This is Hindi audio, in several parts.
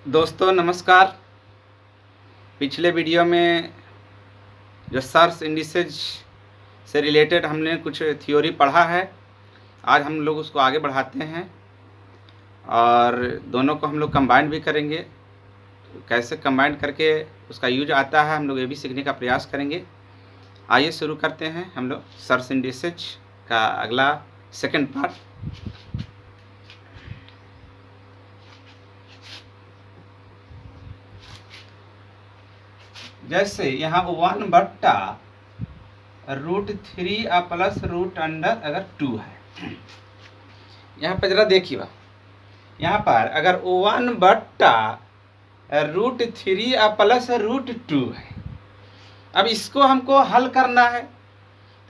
दोस्तों नमस्कार। पिछले वीडियो में जो सर्च इंडिसेज से रिलेटेड हमने कुछ थ्योरी पढ़ा है, आज हम लोग उसको आगे बढ़ाते हैं और दोनों को हम लोग कंबाइन भी करेंगे। कैसे कंबाइन करके उसका यूज आता है हम लोग ये भी सीखने का प्रयास करेंगे। आइए शुरू करते हैं हम लोग सर्च इंडिसेज का अगला सेकंड पार्ट। जैसे यहाँ 1/√3 प्लस रूट अंडर अगर 2 है, यहाँ पर जरा देखिए, यहाँ पर अगर 1/√3 प्लस √2 है। अब इसको हमको हल करना है,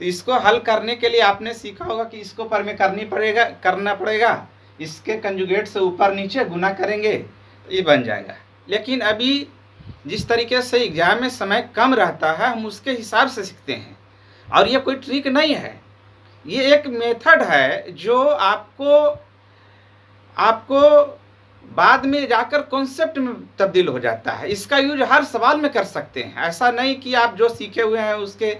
तो इसको हल करने के लिए आपने सीखा होगा कि इसको पर में करना पड़ेगा। इसके कंजुगेट से ऊपर नीचे गुना करेंगे तो ये बन जाएगा। लेकिन अभी जिस तरीके से एग्जाम में समय कम रहता है, हम उसके हिसाब से सीखते हैं। और ये कोई ट्रिक नहीं है, ये एक मेथड है जो आपको बाद में जाकर कॉन्सेप्ट में तब्दील हो जाता है। इसका यूज हर सवाल में कर सकते हैं। ऐसा नहीं कि आप जो सीखे हुए हैं उसके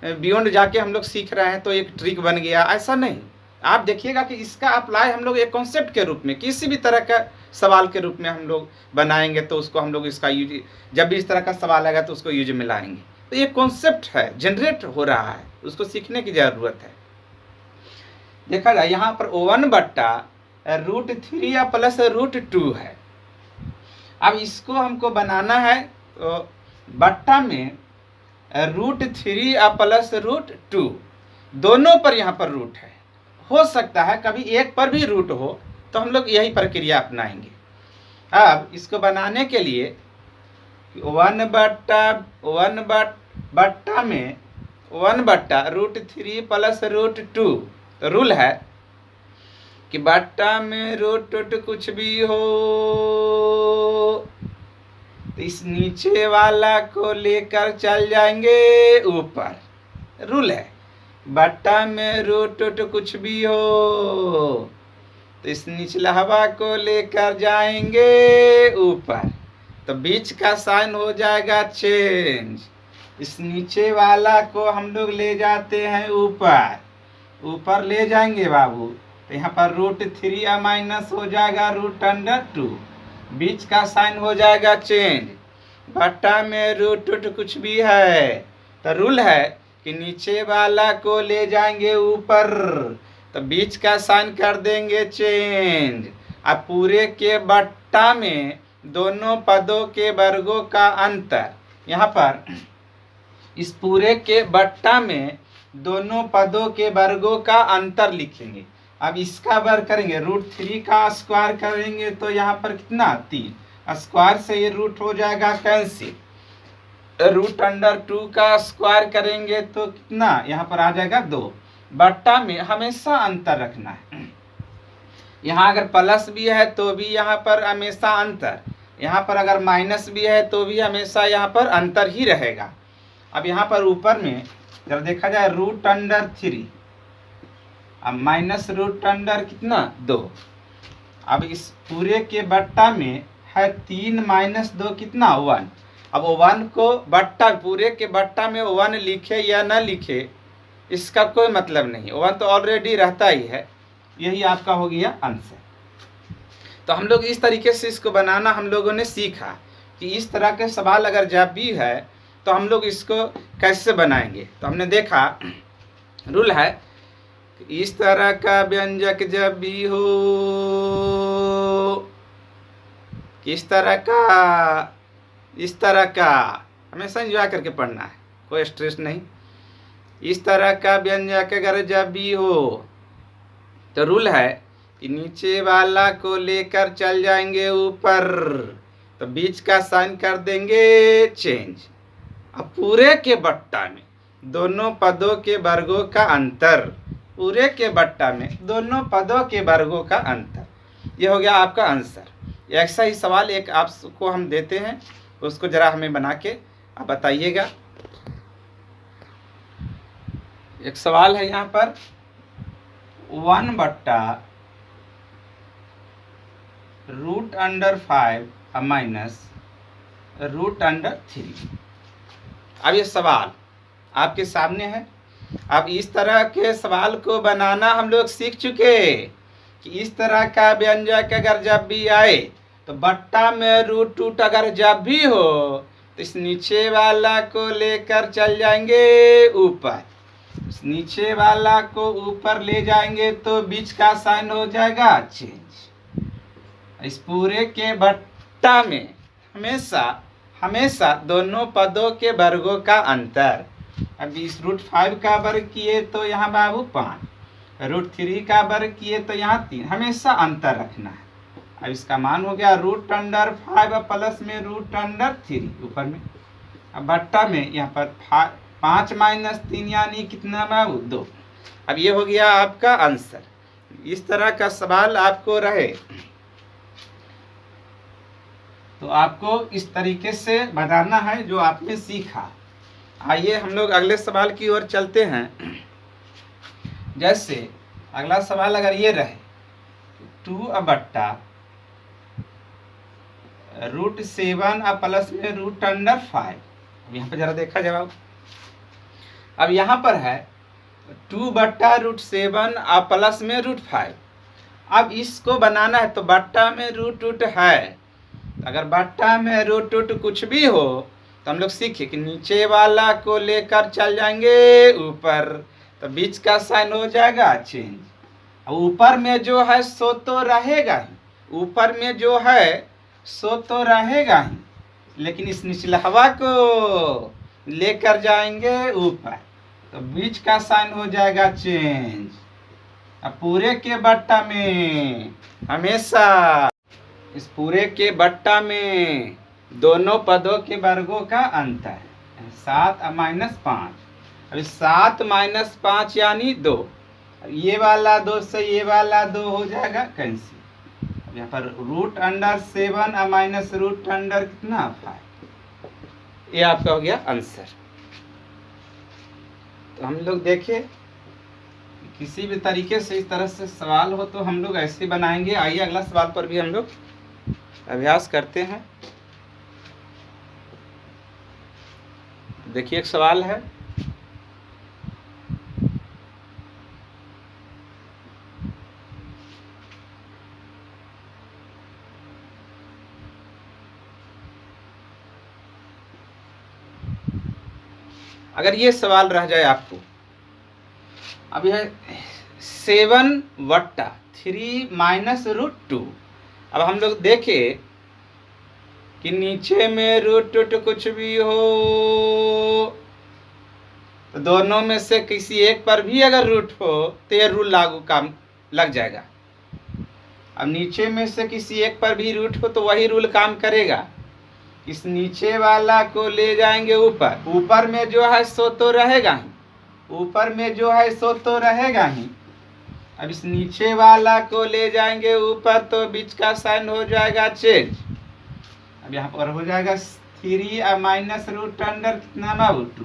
बियॉन्ड जाके हम लोग सीख रहे हैं तो एक ट्रिक बन गया, ऐसा नहीं। आप देखिएगा कि इसका अप्लाई हम लोग एक कॉन्सेप्ट के रूप में किसी भी तरह का सवाल के रूप में हम लोग बनाएंगे, तो उसको हम लोग इसका यूज, जब भी इस तरह का सवाल आएगा तो उसको यूज में लाएंगे। तो ये कॉन्सेप्ट है, जनरेट हो रहा है, उसको सीखने की ज़रूरत है। देखा जाए यहाँ पर 1/√3 प्लस √2 है। अब इसको हमको बनाना है तो बट्टा में √3 प्लस √2, दोनों पर यहाँ पर रूट है। हो सकता है कभी एक पर भी रूट हो, तो हम लोग यही प्रक्रिया अपनाएंगे। अब इसको बनाने के लिए 1/1 में 1/√3 प्लस √2, तो रूल है कि बट्टा में √2 कुछ भी हो तो इस नीचे वाला को लेकर चल जाएंगे ऊपर। रूल है बट्टा में √2 कुछ भी हो तो इस निचला हवा को लेकर जाएंगे ऊपर, तो बीच का साइन हो जाएगा चेंज। इस नीचे वाला को हम लोग ले जाते हैं ऊपर ले जाएंगे बाबू, तो यहाँ पर √3 माइनस हो जाएगा √2, बीच का साइन हो जाएगा चेंज। बट्टा में √2 कुछ भी है, तो रूल है कि नीचे वाला को ले जाएंगे ऊपर, तो बीच का साइन कर देंगे चेंज। अब पूरे के बट्टा में दोनों पदों के वर्गों का अंतर, यहाँ पर इस पूरे के बट्टा में दोनों पदों के वर्गों का अंतर लिखेंगे। अब इसका वर्ग करेंगे, √3 का स्क्वायर करेंगे तो यहाँ पर कितना 3, स्क्वायर से ये रूट हो जाएगा कैंसिल। √2 का स्क्वायर करेंगे तो कितना यहाँ पर आ जाएगा 2। बट्टा में हमेशा अंतर रखना है। यहाँ अगर प्लस भी है तो भी यहाँ पर हमेशा अंतर, यहाँ पर अगर माइनस भी है तो भी हमेशा यहाँ पर अंतर ही रहेगा। अब यहाँ पर ऊपर में जब देखा जाए √3, अब माइनस √2 कितना 2। अब इस पूरे के बट्टा में है 3 माइनस 2 कितना 1। अब 1 को बट्टा पूरे के बट्टा में 1 लिखे या ना लिखे इसका कोई मतलब नहीं, 1 तो ऑलरेडी रहता ही है। यही आपका हो गया आंसर। तो हम लोग इस तरीके से इसको बनाना हम लोगों ने सीखा कि इस तरह के सवाल अगर जब भी है तो हम लोग इसको कैसे बनाएंगे। तो हमने देखा रूल है कि इस तरह का व्यंजक जब भी हो, इस तरह का हमेशा एंजॉय करके पढ़ना है, कोई स्ट्रेस नहीं। इस तरह का व्यंजक अगर जब भी हो तो रूल है कि नीचे वाला को लेकर चल जाएंगे ऊपर, तो बीच का साइन कर देंगे चेंज। अब पूरे के बट्टा में दोनों पदों के वर्गों का अंतर, पूरे के बट्टा में दोनों पदों के वर्गों का अंतर, ये हो गया आपका आंसर। ऐसा ही सवाल एक आपको हम देते हैं, उसको जरा हमें बना के आप बताइएगा। एक सवाल है यहाँ पर 1/√5 माइनस √3। अब ये सवाल आपके सामने है। अब इस तरह के सवाल को बनाना हम लोग सीख चुके कि इस तरह का व्यंजक अगर जब भी आए तो बट्टा में √2 अगर जब भी हो तो इस नीचे वाला को लेकर चल जाएंगे ऊपर, इस नीचे वाला को ऊपर ले जाएंगे तो बीच का साइन हो जाएगा चेंज। इस पूरे के बट्टा में हमेशा हमेशा दोनों पदों के वर्गों का अंतर। अब इस √5 का वर्ग किए तो यहाँ बाबू 5, √3 का वर्ग किए तो यहाँ 3, हमेशा अंतर रखना है। अब इसका मान हो गया √5 प्लस में √3 ऊपर में। अब बट्टा में यहाँ पर 5 माइनस 3 यानी कितना बाबू 2। अब ये हो गया आपका आंसर। इस तरह का सवाल आपको रहे तो आपको इस तरीके से बनाना है जो आपने सीखा। आइए हम लोग अगले सवाल की ओर चलते हैं। जैसे अगला सवाल अगर ये रहे 2 बट्टा √7 प्लस में √5। अब यहाँ पर जरा देखा जवाब। अब यहाँ पर है 2 बट्टा √7 प्लस में √5। अब इसको बनाना है तो बट्टा में √2 है, अगर बट्टा में √2 कुछ भी हो तो हम लोग सीखे कि नीचे वाला को लेकर चल जाएंगे ऊपर, तो बीच का साइन हो जाएगा चेंज। अब ऊपर में जो है सो तो रहेगा ही, ऊपर में जो है सो तो रहेगा ही, लेकिन इस निचलहवा को लेकर जाएंगे ऊपर तो बीच का साइन हो जाएगा चेंज। अब पूरे के बट्टा में हमेशा इस पूरे के बट्टा में दोनों पदों के वर्गों का अंतर 7 माइनस 5। अब 7 माइनस 5 यानी 2। अब ये वाला 2 से ये वाला 2 हो जाएगा कैंसिल। अब यहाँ पर √7 माइनस √5 कितना 5। ये आपका हो गया आंसर। तो हम लोग देखें किसी भी तरीके से इस तरह से सवाल हो तो हम लोग ऐसे बनाएंगे। आइए अगला सवाल पर भी हम लोग अभ्यास करते हैं। देखिए एक सवाल है अगर ये सवाल रह जाए आपको। अब यह 7/3 माइनस √2। अब हम लोग देखें कि नीचे में √2 कुछ भी हो तो दोनों में से किसी एक पर भी अगर रूट हो तो यह रूल लागू काम लग जाएगा। अब नीचे में से किसी एक पर भी रूट हो तो वही रूल काम करेगा। इस नीचे वाला को ले जाएंगे ऊपर, ऊपर में जो है सो तो रहेगा ही, ऊपर में जो है सो तो रहेगा ही। अब इस नीचे वाला को ले जाएंगे ऊपर तो बीच का साइन हो जाएगा चेंज। अब यहाँ पर हो जाएगा 3 माइनस √2 कितना बाबू 2।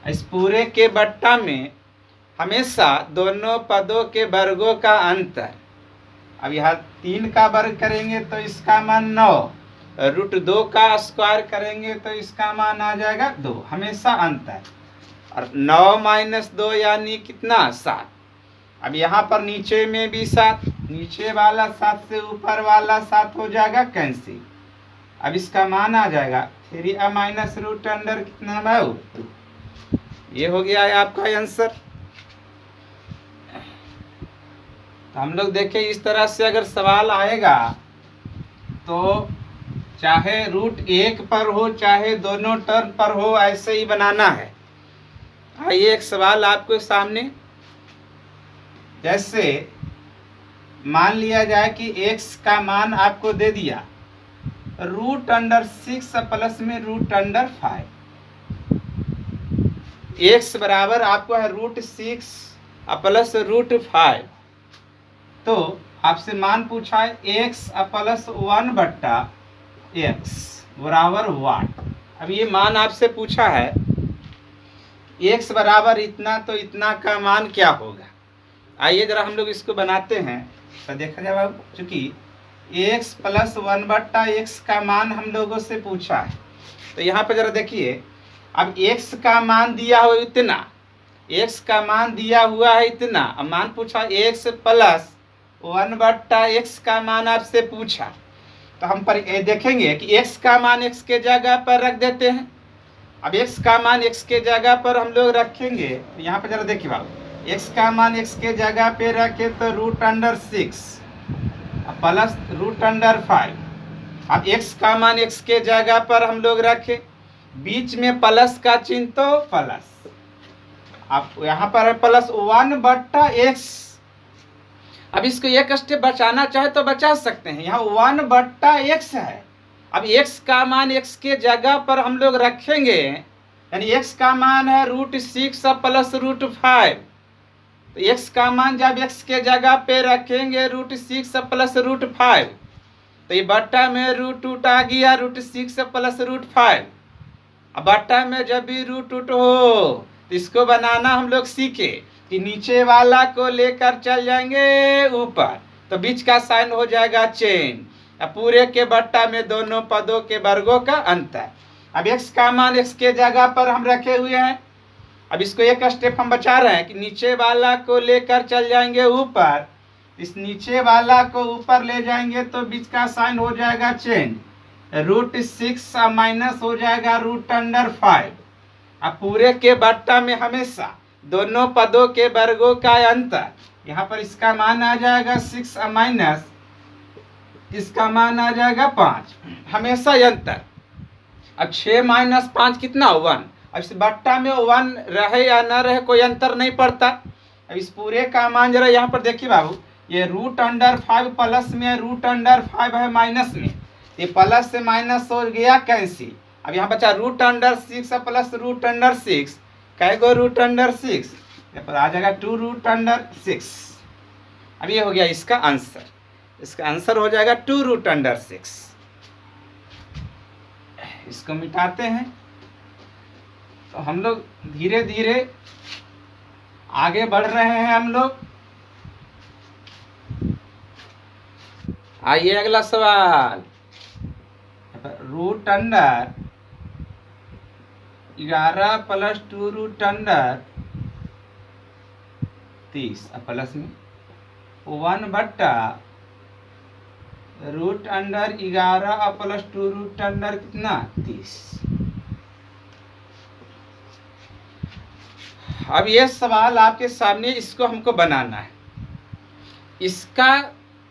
इस पूरे के बट्टा में हमेशा दोनों पदों के वर्गों का अंतर। अब यहाँ 3 का वर्ग करेंगे तो इसका मान 9, √2 का स्क्वायर करेंगे तो इसका मान आ जाएगा 2, हमेशा अंतर। और 9 माइनस 2 यानी कितना 7। अब यहाँ पर नीचे में भी 7, नीचे वाला 7 से ऊपर वाला 7 हो जाएगा कैंसिल। अब इसका मान आ जाएगा 3 माइनस √2 कितना बाबू 2। ये हो गया है आपका आंसर। तो हम लोग देखें इस तरह से अगर सवाल आएगा तो चाहे √1 पर हो चाहे दोनों टर्म पर हो ऐसे ही बनाना है। आइए एक सवाल आपको सामने। जैसे मान लिया जाए कि x का मान आपको दे दिया √6 प्लस में √5। x बराबर आपको है √6 प्लस √5। तो आपसे मान पूछा है x प्लस 1/x बराबर 1। अब ये मान आपसे पूछा है x बराबर इतना तो इतना का मान क्या होगा। आइए जरा हम लोग इसको बनाते हैं तो देखा जाए चूंकि x प्लस 1/x का मान हम लोगों से पूछा है। तो यहाँ पे जरा देखिए, अब x का मान दिया हो इतना, x का मान दिया हुआ है इतना, अब मान पूछा x प्लस 1/x का मान आपसे पूछा। तो हम पर देखेंगे कि x का मान x के जगह पर रख देते हैं। अब x का मान x के जगह पर हम लोग रखेंगे, तो यहाँ पे जरा देखिए बाबू, x का मान x के जगह पे रखे तो √6 प्लस √5। अब x का मान x के जगह पर हम लोग रखे, बीच में प्लस का चिन्ह तो प्लस, अब यहाँ पर है प्लस 1/x। अब इसको एक स्टेप बचाना चाहे तो बचा सकते हैं, यहाँ 1/x है। अब x का मान x के जगह पर हम लोग रखेंगे, यानी x का मान है √6 प्लस √5। तो x का मान जब x के जगह पे रखेंगे √6 प्लस √5, तो ये बट्टा में √2 आ गया, √6 प्लस √5। अब बट्टा में जब भी √2 हो तो इसको बनाना हम लोग सीखे कि नीचे वाला को लेकर चल जाएंगे ऊपर, तो बीच का साइन हो जाएगा चेन। अब पूरे के बट्टा में दोनों पदों के वर्गों का अंतर। अब x का मान x के जगह पर हम रखे हुए हैं। अब इसको एक स्टेप हम बचा रहे हैं कि नीचे वाला को लेकर चल जाएंगे ऊपर, इस नीचे वाला को ऊपर ले जाएंगे तो बीच का साइन हो जाएगा चेंज, √6 माइनस हो जाएगा √5। अब पूरे के बट्टा में हमेशा दोनों पदों के वर्गों का अंतर, यहाँ पर इसका मान आ जाएगा 6 माइनस इसका मान आ जाएगा 5, हमेशा अंतर। अब 6 माइनस 5 कितना 1। अब इस बट्टा में 1 रहे या ना रहे कोई अंतर नहीं पड़ता। अब इस पूरे का मान जरा यहाँ पर देखिए बाबू, ये √5 प्लस में, √5 है माइनस में, ये प्लस से माइनस हो गया कैंसिल। अब यहाँ बचा √6 प्लस √6, कै गो √6, यहाँ पर आ जाएगा 2 √6। अब ये हो गया इसका आंसर, इसका आंसर हो जाएगा 2 √6। इसको मिटाते हैं तो हम लोग धीरे धीरे आगे बढ़ रहे हैं हम लोग। आइए अगला सवाल, √11 प्लस 2 √30 प्लस में 1/√11 प्लस 2 √11 कितना 30। अब ये सवाल आपके सामने, इसको हमको बनाना है। इसका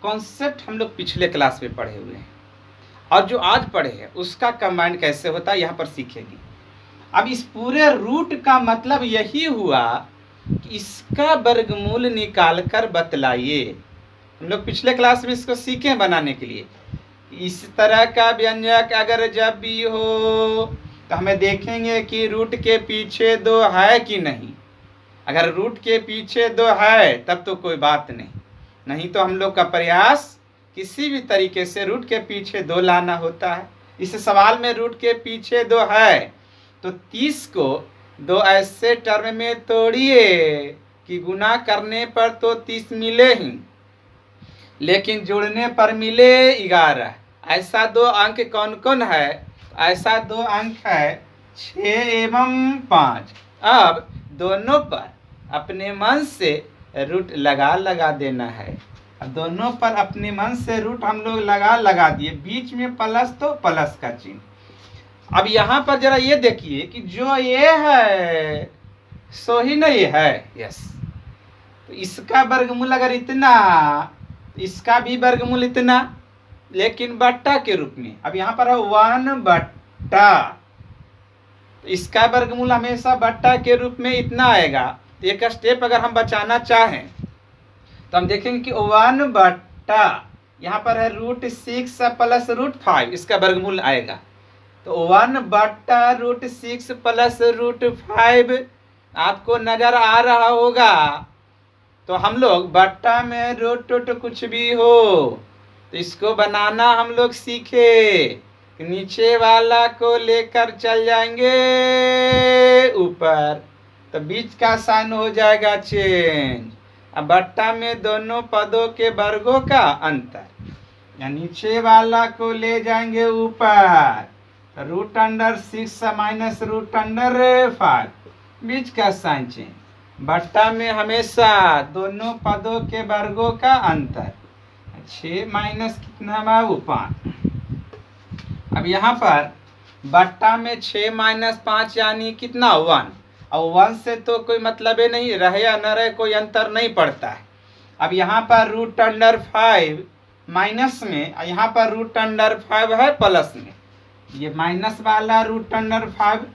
कॉन्सेप्ट हम लोग पिछले क्लास में पढ़े हुए हैं और जो आज पढ़े हैं उसका कंबाइंड कैसे होता है यहाँ पर सीखेंगे। अब इस पूरे रूट का मतलब यही हुआ कि इसका वर्गमूल निकाल कर बतलाइए। हम लोग पिछले क्लास में इसको सीखे बनाने के लिए। इस तरह का व्यंजक अगर जब भी हो तो हमें देखेंगे कि रूट के पीछे 2 है कि नहीं। अगर रूट के पीछे 2 है तब तो कोई बात नहीं, नहीं तो हम लोग का प्रयास किसी भी तरीके से रूट के पीछे 2 लाना होता है। इस सवाल में रूट के पीछे 2 है तो 30 को 2 ऐसे टर्म में तोड़िए कि गुना करने पर तो 30 मिले ही, लेकिन जोड़ने पर मिले 11। ऐसा 2 अंक कौन कौन है? ऐसा 2 अंक है 6 एवं 5। अब दोनों पर अपने मन से रूट लगा देना है। अब दोनों पर अपने मन से रूट हम लोग लगा दिए, बीच में प्लस तो प्लस का चिन्ह। अब यहाँ पर जरा ये देखिए कि जो ये है सो ही नहीं है, यस। तो इसका वर्गमूल अगर इतना, इसका भी वर्गमूल इतना, लेकिन बट्टा के रूप में। अब यहाँ पर है 1/, तो इसका वर्गमूल हमेशा बट्टा के रूप में इतना आएगा। तो एक स्टेप अगर हम बचाना चाहें तो हम देखेंगे कि 1/, यहाँ पर है √6 प्लस √5, इसका वर्गमूल आएगा। तो 1/√6 प्लस √5 आपको नजर आ रहा होगा। तो हम लोग बट्टा में रूट कुछ भी हो तो इसको बनाना हम लोग सीखे। नीचे वाला को लेकर चल जाएंगे ऊपर तो बीच का साइन हो जाएगा चेंज। अब बट्टा में दोनों पदों के वर्गों का अंतर, या नीचे वाला को ले जाएंगे ऊपर, √6 माइनस √5, बीच का साइन चेंज। बट्टा में हमेशा दोनों पदों के वर्गों का अंतर, 6 माइनस कितना हुआ 5। अब यहाँ पर बट्टा में 6 माइनस 5 यानी कितना 1, और 1 से तो कोई मतलब ही नहीं, रहे या न रहे कोई अंतर नहीं पड़ता है। अब यहाँ पर √5 माइनस में, यहाँ पर √5 है प्लस में, ये माइनस वाला √5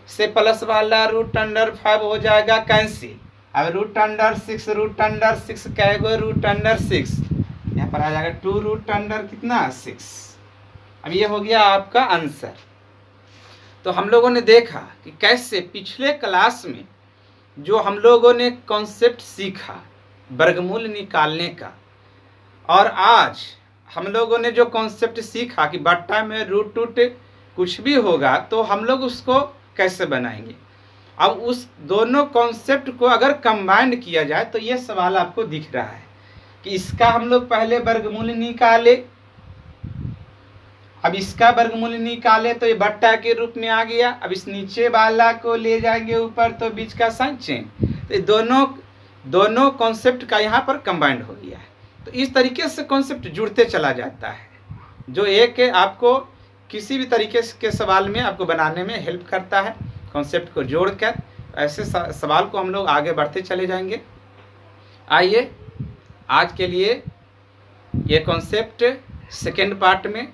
से प्लस वाला √5 हो जाएगा कैंसिल। अब √6 कहेगा √6, यहाँ पर आ जाएगा 2 कितना 6। अब ये हो गया आपका आंसर। तो हम लोगों ने देखा कि कैसे पिछले क्लास में जो हम लोगों ने कॉन्सेप्ट सीखा वर्गमूल निकालने का, और आज हम लोगों ने जो कॉन्सेप्ट सीखा कि बट्टा में रूट कुछ भी होगा तो हम लोग उसको कैसे बनाएंगे। अब उस दोनों कॉन्सेप्ट को अगर कंबाइंड किया जाए तो ये सवाल आपको दिख रहा है कि इसका हम लोग पहले वर्गमूल निकाले, अब इसका वर्गमूल निकाले तो ये बट्टा के रूप में आ गया। अब इस नीचे वाला को ले जाएंगे ऊपर तो बीच का साइन चेंज, तो दोनों कॉन्सेप्ट का यहाँ पर कंबाइंड हो गया है। तो इस तरीके से कॉन्सेप्ट जुड़ते चला जाता है, जो एक आपको किसी भी तरीके के सवाल में आपको बनाने में हेल्प करता है। कॉन्सेप्ट को जोड़कर ऐसे सवाल को हम लोग आगे बढ़ते चले जाएंगे। आइए आज के लिए ये कॉन्सेप्ट सेकेंड पार्ट में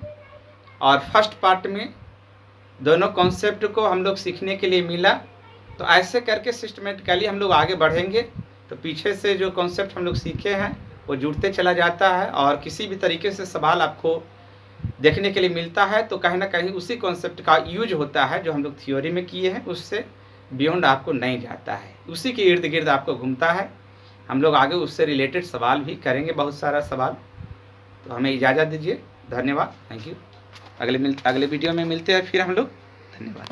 और फर्स्ट पार्ट में दोनों कॉन्सेप्ट को हम लोग सीखने के लिए मिला। तो ऐसे करके सिस्टमेटिकली हम लोग आगे बढ़ेंगे तो पीछे से जो कॉन्सेप्ट हम लोग सीखे हैं वो जुड़ते चला जाता है, और किसी भी तरीके से सवाल आपको देखने के लिए मिलता है तो कहीं ना कहीं उसी कॉन्सेप्ट का यूज होता है जो हम लोग थ्योरी में किए हैं, उससे बियॉन्ड आपको नहीं जाता है, उसी के इर्द गिर्द आपको घूमता है। हम लोग आगे उससे रिलेटेड सवाल भी करेंगे, बहुत सारा सवाल। तो हमें इजाज़त दीजिए, धन्यवाद, थैंक यू। अगले वीडियो में मिलते हैं फिर हम लोग, धन्यवाद।